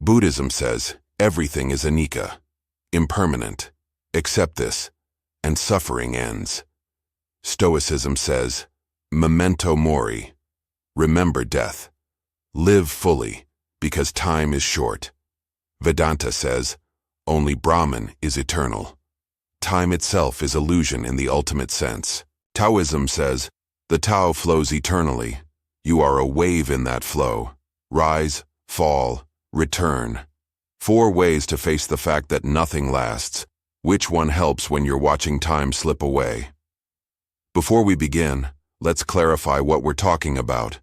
Buddhism says everything is anicca, impermanent. Accept this, and suffering ends. Stoicism says, memento mori, remember death. Live fully, because time is short. Vedanta says, only Brahman is eternal. Time itself is illusion in the ultimate sense. Taoism says, the Tao flows eternally. You are a wave in that flow. Rise, fall, return. 4 ways to face the fact that nothing lasts. Which one helps when you're watching time slip away? Before we begin, let's clarify what we're talking about.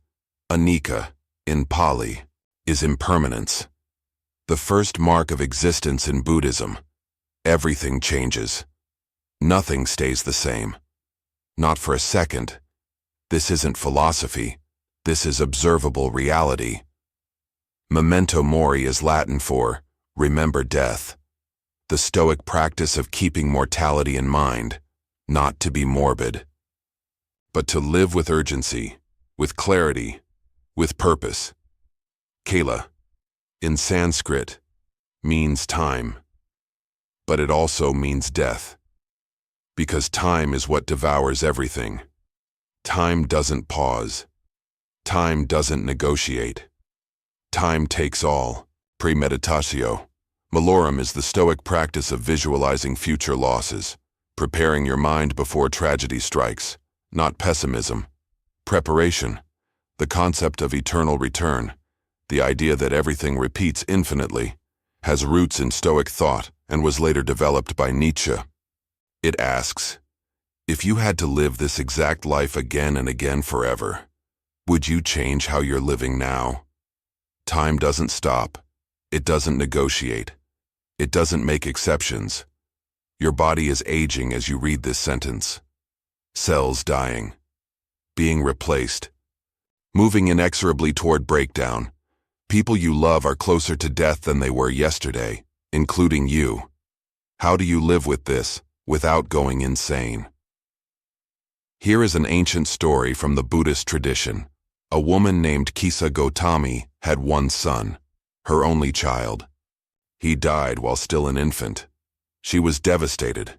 Anicca, in Pali, is impermanence. The first mark of existence in Buddhism. Everything changes. Nothing stays the same. Not for a second. This isn't philosophy. This is observable reality. Memento mori is Latin for remember death. The Stoic practice of keeping mortality in mind, not to be morbid, but to live with urgency, with clarity, with purpose. Kala, in Sanskrit, means time, but it also means death, because time is what devours everything. Time doesn't pause. Time doesn't negotiate. Time takes all. Premeditatio malorum is the Stoic practice of visualizing future losses, preparing your mind before tragedy strikes, not pessimism. Preparation, the concept of eternal return, the idea that everything repeats infinitely, has roots in Stoic thought and was later developed by Nietzsche. It asks, if you had to live this exact life again and again forever, would you change how you're living now? Time doesn't stop. It doesn't negotiate. It doesn't make exceptions. Your body is aging as you read this sentence. Cells dying. Being replaced. Moving inexorably toward breakdown. People you love are closer to death than they were yesterday, including you. How do you live with this, without going insane? Here is an ancient story from the Buddhist tradition. A woman named Kisa Gotami had one son, her only child. He died while still an infant. She was devastated.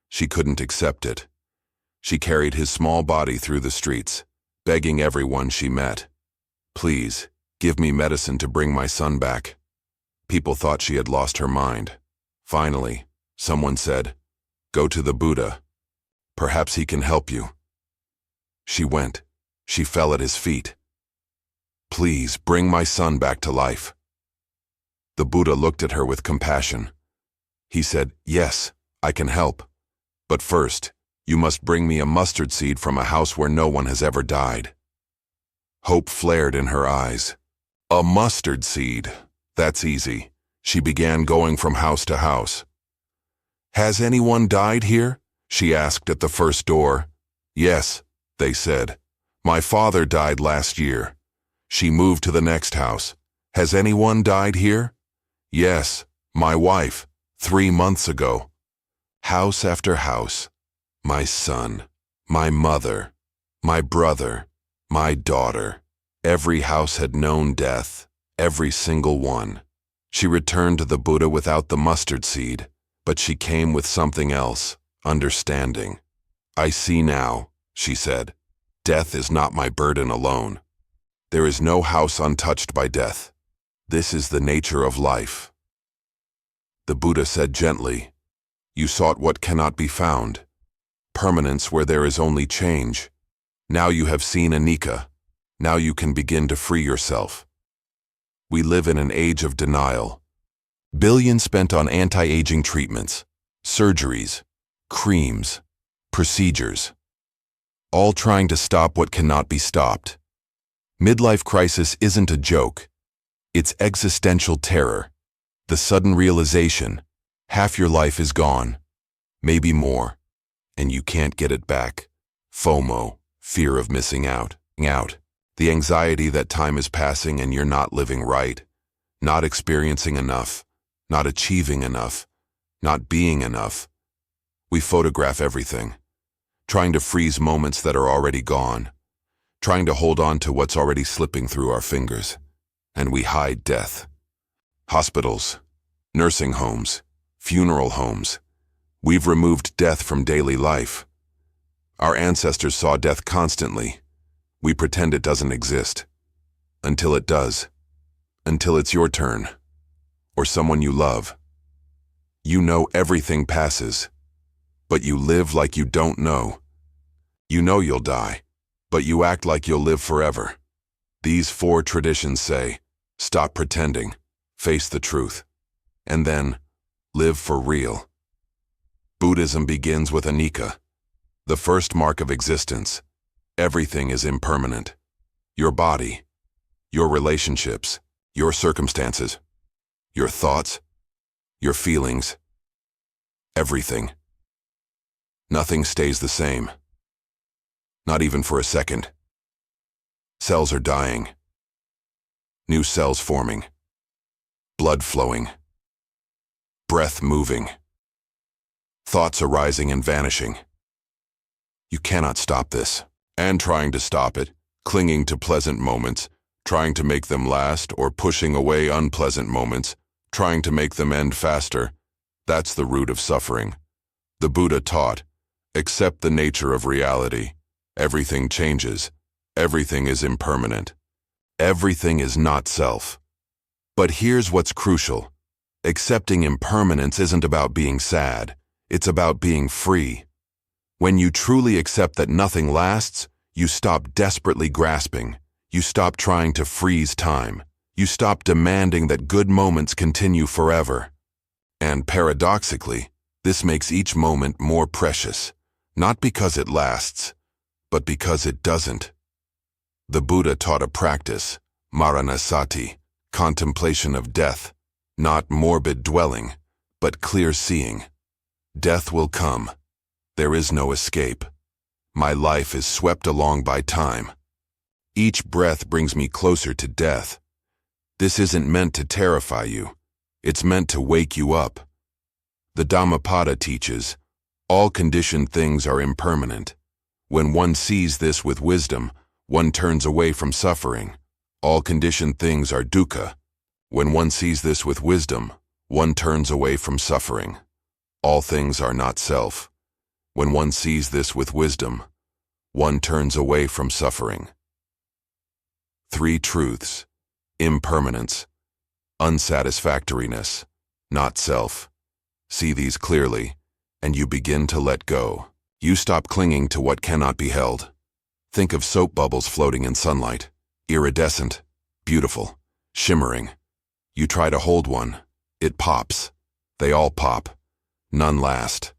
She couldn't accept it. She carried his small body through the streets, begging everyone she met, please, give me medicine to bring my son back. People thought she had lost her mind. Finally, someone said, go to the Buddha. Perhaps he can help you. She went. She fell at his feet. Please, bring my son back to life. The Buddha looked at her with compassion. He said, yes, I can help. But first, you must bring me a mustard seed from a house where no one has ever died. Hope flared in her eyes. A mustard seed. That's easy. She began going from house to house. Has anyone died here? She asked at the first door. Yes, they said. My father died last year. She moved to the next house. Has anyone died here? Yes, my wife, 3 months ago. House after house. My son, my mother, my brother, my daughter. Every house had known death, every single one. She returned to the Buddha without the mustard seed, but she came with something else, understanding. I see now, she said. Death is not my burden alone. There is no house untouched by death. This is the nature of life. The Buddha said gently, you sought what cannot be found. Permanence where there is only change. Now you have seen anicca. Now you can begin to free yourself. We live in an age of denial. Billions spent on anti-aging treatments, surgeries, creams, procedures. All trying to stop what cannot be stopped. Midlife crisis isn't a joke. It's existential terror. The sudden realization, half your life is gone, maybe more, and you can't get it back. FOMO, fear of missing out. The anxiety that time is passing and you're not living right, not experiencing enough, not achieving enough, not being enough. We photograph everything, trying to freeze moments that are already gone, trying to hold on to what's already slipping through our fingers, and we hide death. Hospitals, nursing homes, funeral homes. We've removed death from daily life. Our ancestors saw death constantly. We pretend it doesn't exist. Until it does. Until it's your turn. Or someone you love. You know everything passes. But you live like you don't know. You know you'll die. But you act like you'll live forever. These 4 traditions say, stop pretending, face the truth, and then live for real. Buddhism begins with anicca, the first mark of existence. Everything is impermanent. Your body, your relationships, your circumstances, your thoughts, your feelings, everything. Nothing stays the same. Not even for a second. Cells are dying. New cells forming. Blood flowing. Breath moving. Thoughts arising and vanishing. You cannot stop this. And trying to stop it, clinging to pleasant moments, trying to make them last, or pushing away unpleasant moments, trying to make them end faster, that's the root of suffering. The Buddha taught, accept the nature of reality. Everything changes. Everything is impermanent. Everything is not self. But here's what's crucial. Accepting impermanence isn't about being sad. It's about being free. When you truly accept that nothing lasts, you stop desperately grasping. You stop trying to freeze time. You stop demanding that good moments continue forever. And paradoxically, this makes each moment more precious, not because it lasts, but because it doesn't. The Buddha taught a practice, maranasati, contemplation of death, not morbid dwelling, but clear seeing. Death will come. There is no escape. My life is swept along by time. Each breath brings me closer to death. This isn't meant to terrify you. It's meant to wake you up. The Dhammapada teaches, all conditioned things are impermanent. When one sees this with wisdom, one turns away from suffering. All conditioned things are dukkha. When one sees this with wisdom, one turns away from suffering. All things are not self. When one sees this with wisdom, one turns away from suffering. 3 truths: impermanence, unsatisfactoriness, not self. See these clearly, and you begin to let go. You stop clinging to what cannot be held. Think of soap bubbles floating in sunlight, iridescent, beautiful, shimmering. You try to hold one, it pops. They all pop. None last.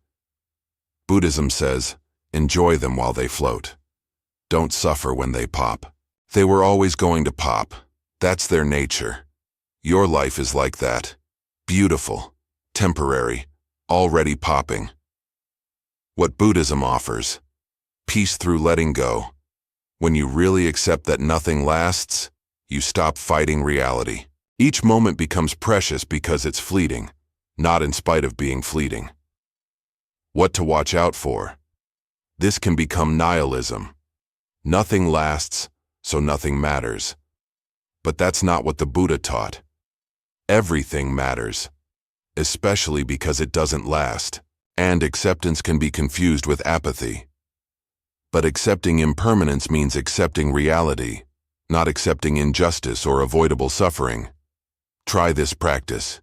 Buddhism says, enjoy them while they float. Don't suffer when they pop. They were always going to pop. That's their nature. Your life is like that. Beautiful, temporary, already popping. What Buddhism offers: peace through letting go. When you really accept that nothing lasts, you stop fighting reality. Each moment becomes precious because it's fleeting, not in spite of being fleeting. What to watch out for? This can become nihilism. Nothing lasts, so nothing matters. But that's not what the Buddha taught. Everything matters, especially because it doesn't last, and acceptance can be confused with apathy. But accepting impermanence means accepting reality, not accepting injustice or avoidable suffering. Try this practice.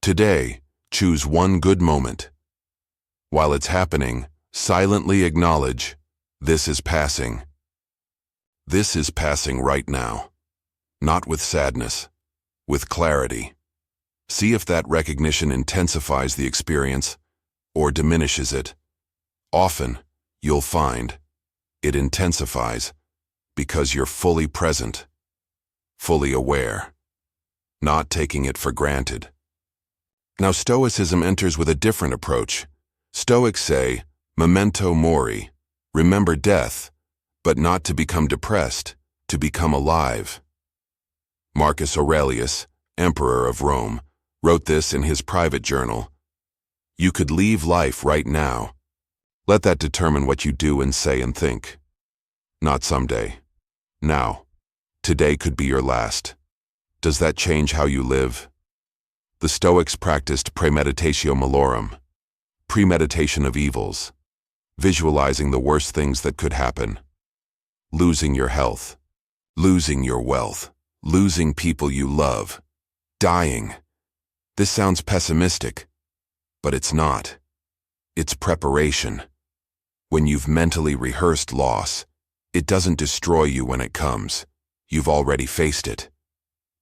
Today, choose one good moment. While it's happening, silently acknowledge, this is passing. This is passing right now. Not with sadness, with clarity. See if that recognition intensifies the experience or diminishes it. Often, you'll find it intensifies because you're fully present, fully aware, not taking it for granted. Now, Stoicism enters with a different approach. Stoics say, memento mori, remember death, but not to become depressed, to become alive. Marcus Aurelius, Emperor of Rome, wrote this in his private journal. You could leave life right now. Let that determine what you do and say and think. Not someday. Now. Today could be your last. Does that change how you live? The Stoics practiced premeditatio malorum, premeditation of evils, visualizing the worst things that could happen. Losing your health, losing your wealth, losing people you love, dying. This sounds pessimistic, but it's not. It's preparation. When you've mentally rehearsed loss, it doesn't destroy you when it comes. You've already faced it.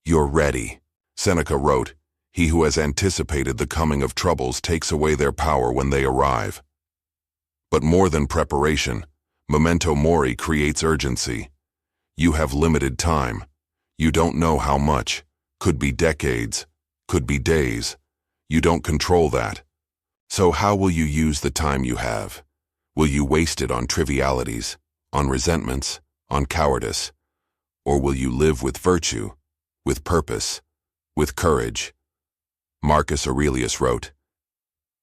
You're ready. Seneca wrote, "He who has anticipated the coming of troubles takes away their power when they arrive." But more than preparation, memento mori creates urgency. You have limited time. You don't know how much. Could be decades. Could be days. You don't control that. So how will you use the time you have? Will you waste it on trivialities, on resentments, on cowardice? Or will you live with virtue, with purpose, with courage? Marcus Aurelius wrote,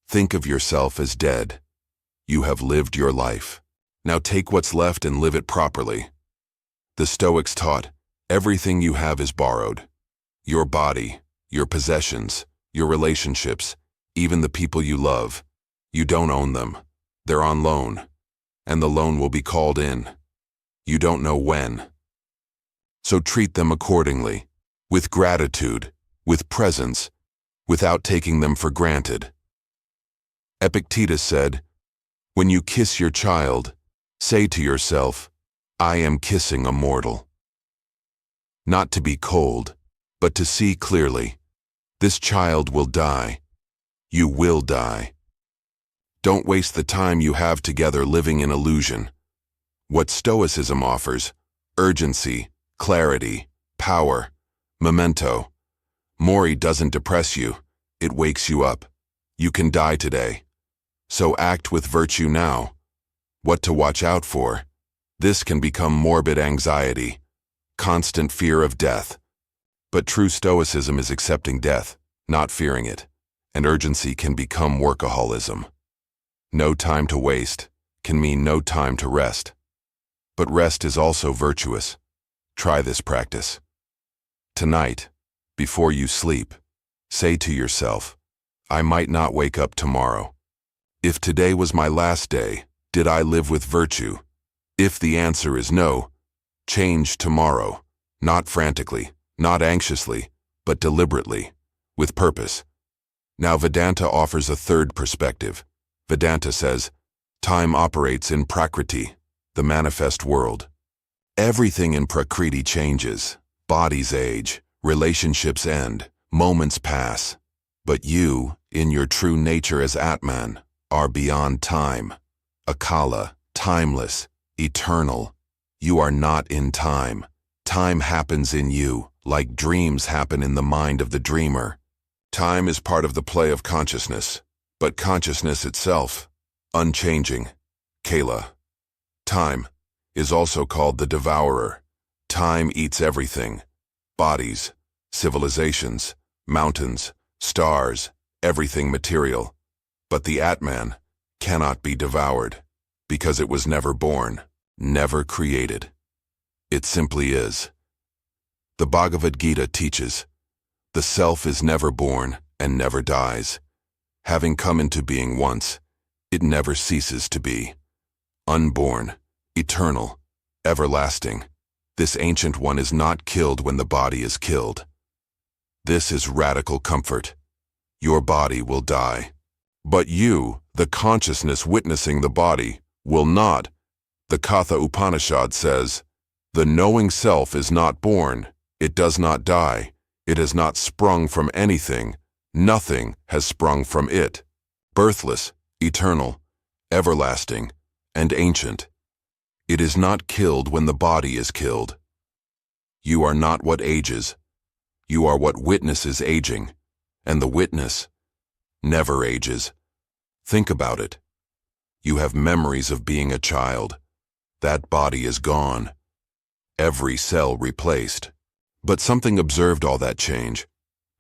"Think of yourself as dead. You have lived your life. Now take what's left and live it properly." The Stoics taught, everything you have is borrowed. Your body, your possessions, your relationships, even the people you love. You don't own them. They're on loan. And the loan will be called in. You don't know when. So treat them accordingly, with gratitude, with presence, without taking them for granted. Epictetus said, "When you kiss your child, say to yourself, 'I am kissing a mortal.'" Not to be cold, but to see clearly. This child will die. You will die. Don't waste the time you have together living in illusion. What Stoicism offers, urgency, clarity, power, memento. Mori doesn't depress you, it wakes you up. You can die today. So act with virtue now. What to watch out for? This can become morbid anxiety, constant fear of death. But true Stoicism is accepting death, not fearing it, and urgency can become workaholism. No time to waste can mean no time to rest. But rest is also virtuous. Try this practice. Tonight, before you sleep, say to yourself, "I might not wake up tomorrow. If today was my last day, did I live with virtue?" If the answer is no, change tomorrow, not frantically, not anxiously, but deliberately, with purpose. Now Vedanta offers a third perspective. Vedanta says, time operates in Prakriti, the manifest world. Everything in Prakriti changes. Bodies age, relationships end, moments pass. But you, in your true nature as Atman, are beyond time. Akala, timeless, eternal. You are not in time. Time happens in you, like dreams happen in the mind of the dreamer. Time is part of the play of consciousness, but consciousness itself, unchanging. Kala. Time is also called the devourer. Time eats everything. Bodies, civilizations, mountains, stars, everything material. But the Atman cannot be devoured, because it was never born, never created. It simply is. The Bhagavad Gita teaches, the self is never born and never dies. Having come into being once, it never ceases to be. Unborn, eternal, everlasting. This ancient one is not killed when the body is killed. This is radical comfort. Your body will die. But you, the consciousness witnessing the body, will not. The Katha Upanishad says, the knowing self is not born, it does not die, it has not sprung from anything, nothing has sprung from it. Birthless, eternal, everlasting, and ancient. It is not killed when the body is killed. You are not what ages. You are what witnesses aging, and the witness never ages. Think about it. You have memories of being a child. That body is gone. Every cell replaced. But something observed all that change.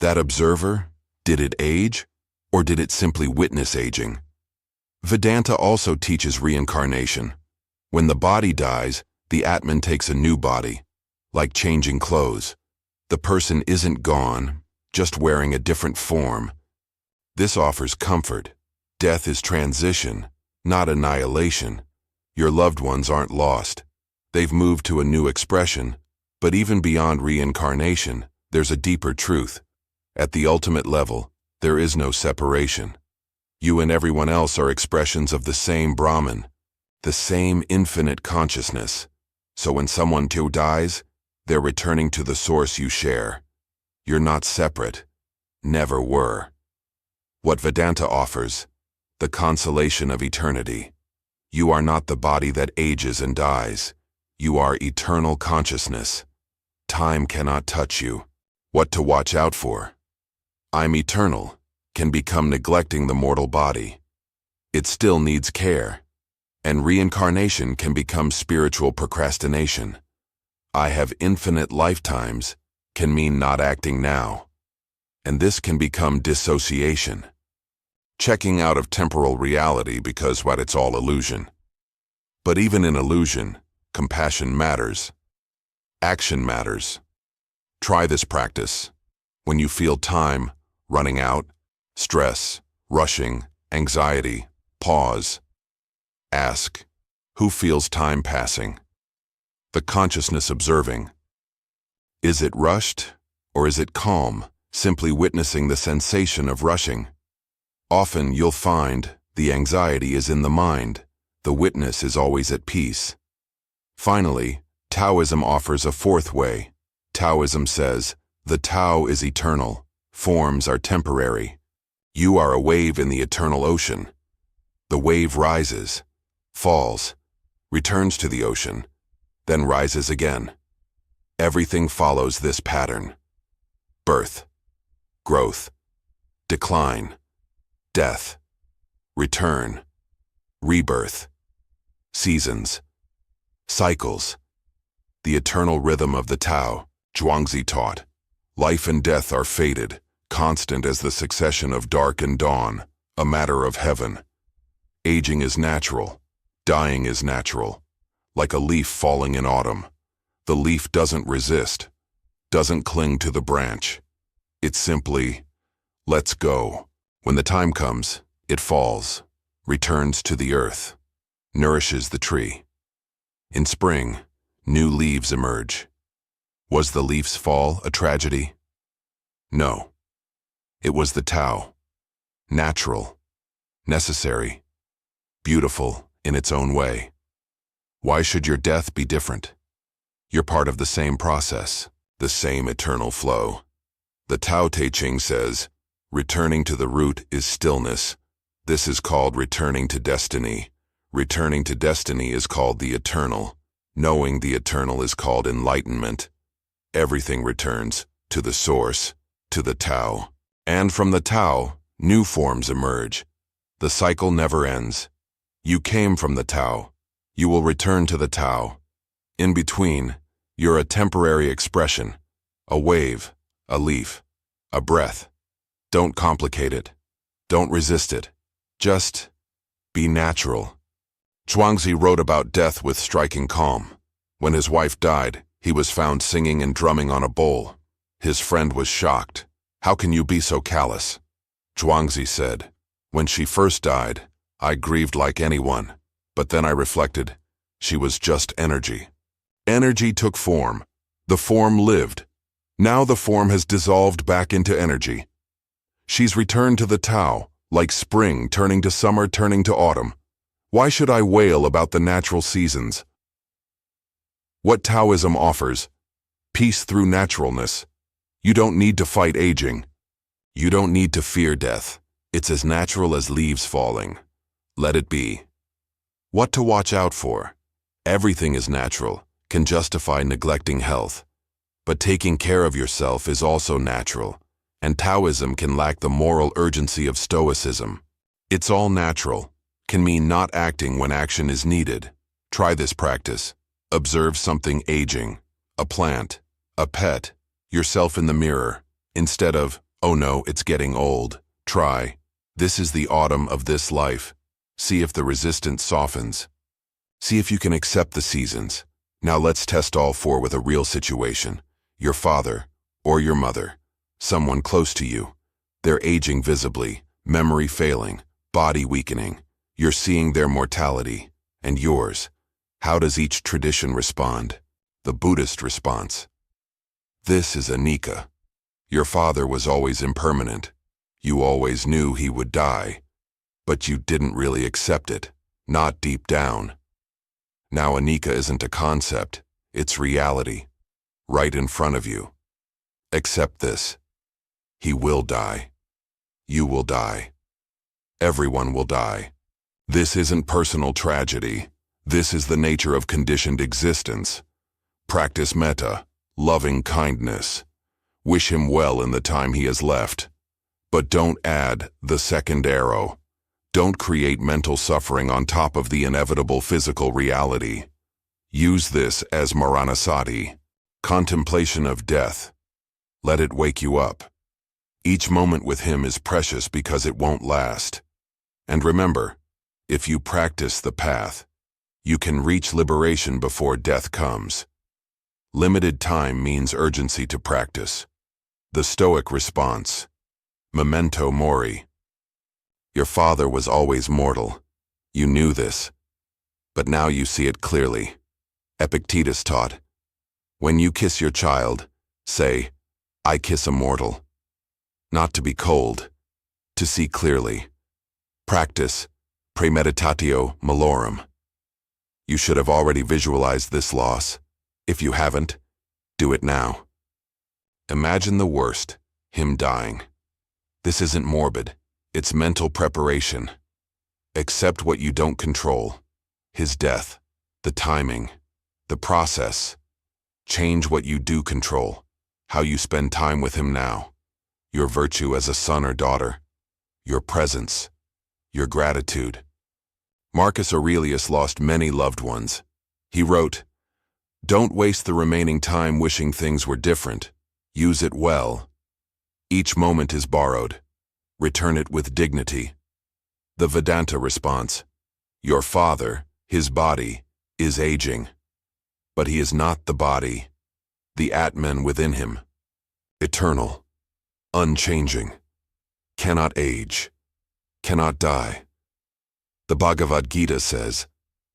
That observer, did it age, or did it simply witness aging? Vedanta also teaches reincarnation. When the body dies, the Atman takes a new body, like changing clothes. The person isn't gone, just wearing a different form. This offers comfort. Death is transition, not annihilation. Your loved ones aren't lost. They've moved to a new expression, but even beyond reincarnation, there's a deeper truth. At the ultimate level, there is no separation. You and everyone else are expressions of the same Brahman, the same infinite consciousness. So when someone too dies, they're returning to the source you share. You're not separate. Never were. What Vedanta offers, the consolation of eternity. You are not the body that ages and dies. You are eternal consciousness. Time cannot touch you. What to watch out for? I'm eternal can become neglecting the mortal body. It still needs care. And reincarnation can become spiritual procrastination. I have infinite lifetimes can mean not acting now. And this can become dissociation. Checking out of temporal reality because what it's all illusion. But even in illusion, compassion matters. Action matters. Try this practice. When you feel time running out, stress, rushing, anxiety, pause. Ask, who feels time passing? The consciousness observing. Is it rushed, or is it calm, simply witnessing the sensation of rushing? Often you'll find the anxiety is in the mind, the witness is always at peace. Finally, Taoism offers a fourth way. Taoism says, the Tao is eternal, forms are temporary. You are a wave in the eternal ocean. The wave rises, falls, returns to the ocean, then rises again. Everything follows this pattern. Birth, growth, decline, death, return, rebirth, seasons, cycles. The eternal rhythm of the Tao, Zhuangzi taught. Life and death are fated, constant as the succession of dark and dawn, a matter of heaven. Aging is natural, dying is natural. Like a leaf falling in autumn. The leaf doesn't resist, doesn't cling to the branch. It simply lets go. When the time comes, it falls, returns to the earth, nourishes the tree. In spring, new leaves emerge. Was the leaf's fall a tragedy? No. It was the Tao. Natural, necessary, beautiful in its own way. Why should your death be different? You're part of the same process, the same eternal flow. The Tao Te Ching says, returning to the root is stillness. This is called returning to destiny. Returning to destiny is called the eternal. Knowing the eternal is called enlightenment. Everything returns to the source, to the Tao. And from the Tao, new forms emerge. The cycle never ends. You came from the Tao. You will return to the Tao. In between, you're a temporary expression, a wave, a leaf, a breath. Don't complicate it. Don't resist it. Just be natural. Zhuangzi wrote about death with striking calm. When his wife died, he was found singing and drumming on a bowl. His friend was shocked. How can you be so callous? Zhuangzi said, when she first died, I grieved like anyone. But then I reflected, she was just energy. Energy took form. The form lived. Now the form has dissolved back into energy. She's returned to the Tao, like spring turning to summer turning to autumn. Why should I wail about the natural seasons? What Taoism offers? Peace through naturalness. You don't need to fight aging. You don't need to fear death. It's as natural as leaves falling. Let it be. What to watch out for? Everything is natural, can justify neglecting health. But taking care of yourself is also natural, and Taoism can lack the moral urgency of Stoicism. It's all natural, can mean not acting when action is needed. Try this practice. Observe something aging, a plant, a pet, yourself in the mirror. Instead of, oh no, it's getting old, try, this is the autumn of this life. See if the resistance softens. See if you can accept the seasons. Now let's test all four with a real situation. Your father or your mother. Someone close to you. They're aging visibly, memory failing, body weakening. You're seeing their mortality. And yours. How does each tradition respond? The Buddhist response. This is anicca. Your father was always impermanent. You always knew he would die. But you didn't really accept it, not deep down. Now anicca isn't a concept, it's reality. Right in front of you. Accept this. He will die. You will die. Everyone will die. This isn't personal tragedy. This is the nature of conditioned existence. Practice metta, loving kindness. Wish him well in the time he has left. But don't add the second arrow. Don't create mental suffering on top of the inevitable physical reality. Use this as maranasati, contemplation of death. Let it wake you up. Each moment with him is precious because it won't last. And remember, if you practice the path, you can reach liberation before death comes. Limited time means urgency to practice. The Stoic response. Memento mori. Your father was always mortal. You knew this. But now you see it clearly. Epictetus taught, when you kiss your child, say, I kiss a mortal. Not to be cold, to see clearly. Practice, premeditatio malorum. You should have already visualized this loss. If you haven't, do it now. Imagine the worst, him dying. This isn't morbid, it's mental preparation. Accept what you don't control. His death, the timing, the process. Change what you do control, how you spend time with him now. Your virtue as a son or daughter. Your presence. Your gratitude. Marcus Aurelius lost many loved ones. He wrote, don't waste the remaining time wishing things were different. Use it well. Each moment is borrowed. Return it with dignity. The Vedanta response. Your father, his body, is aging. But he is not the body. The Atman within him. Eternal. Unchanging. Cannot age. Cannot die. The Bhagavad Gita says,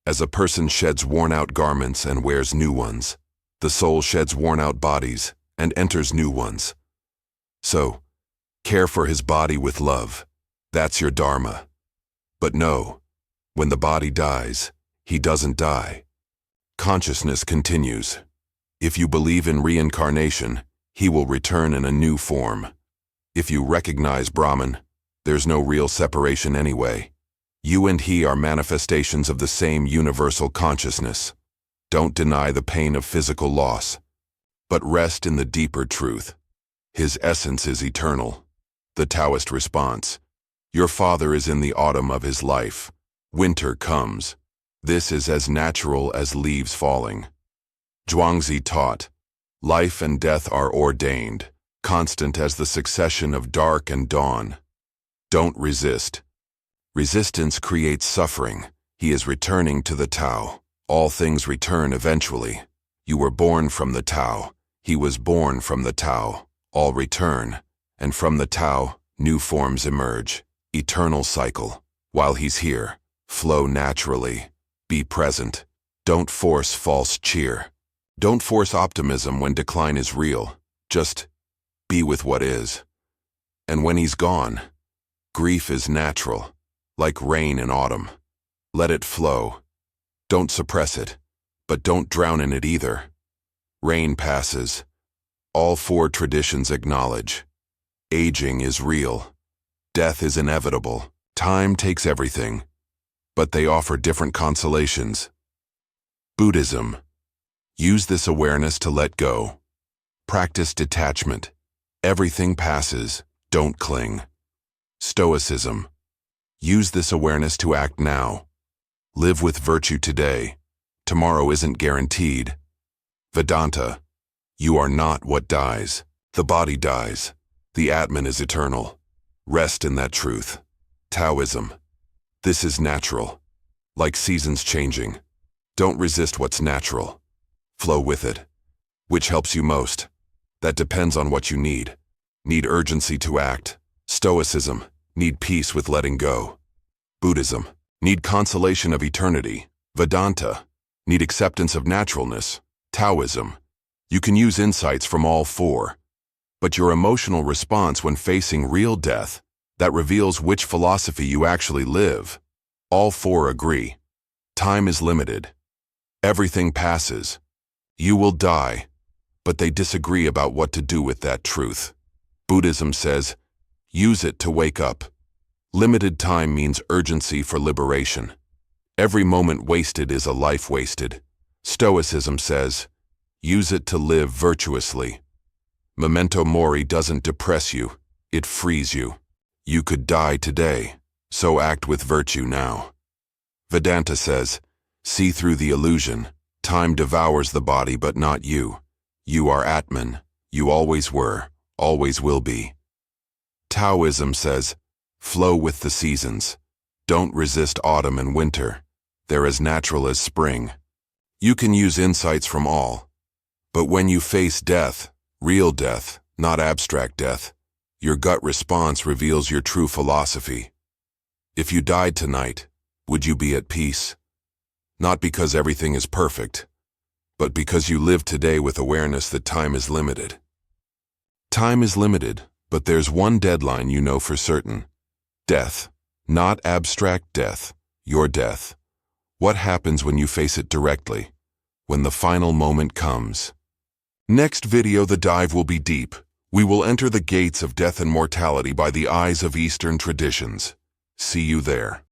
as a person sheds worn-out garments and wears new ones, the soul sheds worn-out bodies and enters new ones. So, care for his body with love. That's your dharma. But no, when the body dies, he doesn't die. Consciousness continues. If you believe in reincarnation, he will return in a new form. If you recognize Brahman, there's no real separation anyway. You and he are manifestations of the same universal consciousness. Don't deny the pain of physical loss, but rest in the deeper truth. His essence is eternal. The Taoist response. Your father is in the autumn of his life. Winter comes. This is as natural as leaves falling. Zhuangzi taught, life and death are ordained, constant as the succession of dark and dawn. Don't resist. Resistance creates suffering. He is returning to the Tao. All things return eventually. You were born from the Tao. He was born from the Tao. All return. And from the Tao, new forms emerge. Eternal cycle. While he's here, flow naturally. Be present. Don't force false cheer. Don't force optimism when decline is real. Just be with what is. And when he's gone, grief is natural. Like rain in autumn. Let it flow. Don't suppress it, but don't drown in it either. Rain passes. All four traditions acknowledge. Aging is real. Death is inevitable. Time takes everything. But they offer different consolations. Buddhism. Use this awareness to let go. Practice detachment. Everything passes. Don't cling. Stoicism. Use this awareness to act now. Live with virtue today. Tomorrow isn't guaranteed. Vedanta. You are not what dies. The body dies. The Atman is eternal. Rest in that truth. Taoism. This is natural. Like seasons changing. Don't resist what's natural. Flow with it. Which helps you most? That depends on what you need. need urgency to act. Stoicism, need peace with letting go. Buddhism, need consolation of eternity. Vedanta, need acceptance of naturalness. Taoism, you can use insights from all four, but your emotional response when facing real death, that reveals which philosophy you actually live. All four agree. Time is limited. Everything passes. You will die, but they disagree about what to do with that truth. Buddhism says, use it to wake up. Limited time means urgency for liberation. Every moment wasted is a life wasted. Stoicism says, use it to live virtuously. Memento mori doesn't depress you, it frees you. You could die today, so act with virtue now. Vedanta says, see through the illusion. Time devours the body but not you. You are Atman. You always were, always will be. Taoism says, flow with the seasons. Don't resist autumn and winter. They're as natural as spring. You can use insights from all. But when you face death, real death, not abstract death, your gut response reveals your true philosophy. If you died tonight, would you be at peace? Not because everything is perfect, but because you live today with awareness that time is limited. Time is limited, but there's one deadline you know for certain. Death, not abstract death, your death. What happens when you face it directly, when the final moment comes? Next video, the dive will be deep. We will enter the gates of death and mortality by the eyes of Eastern traditions. See you there.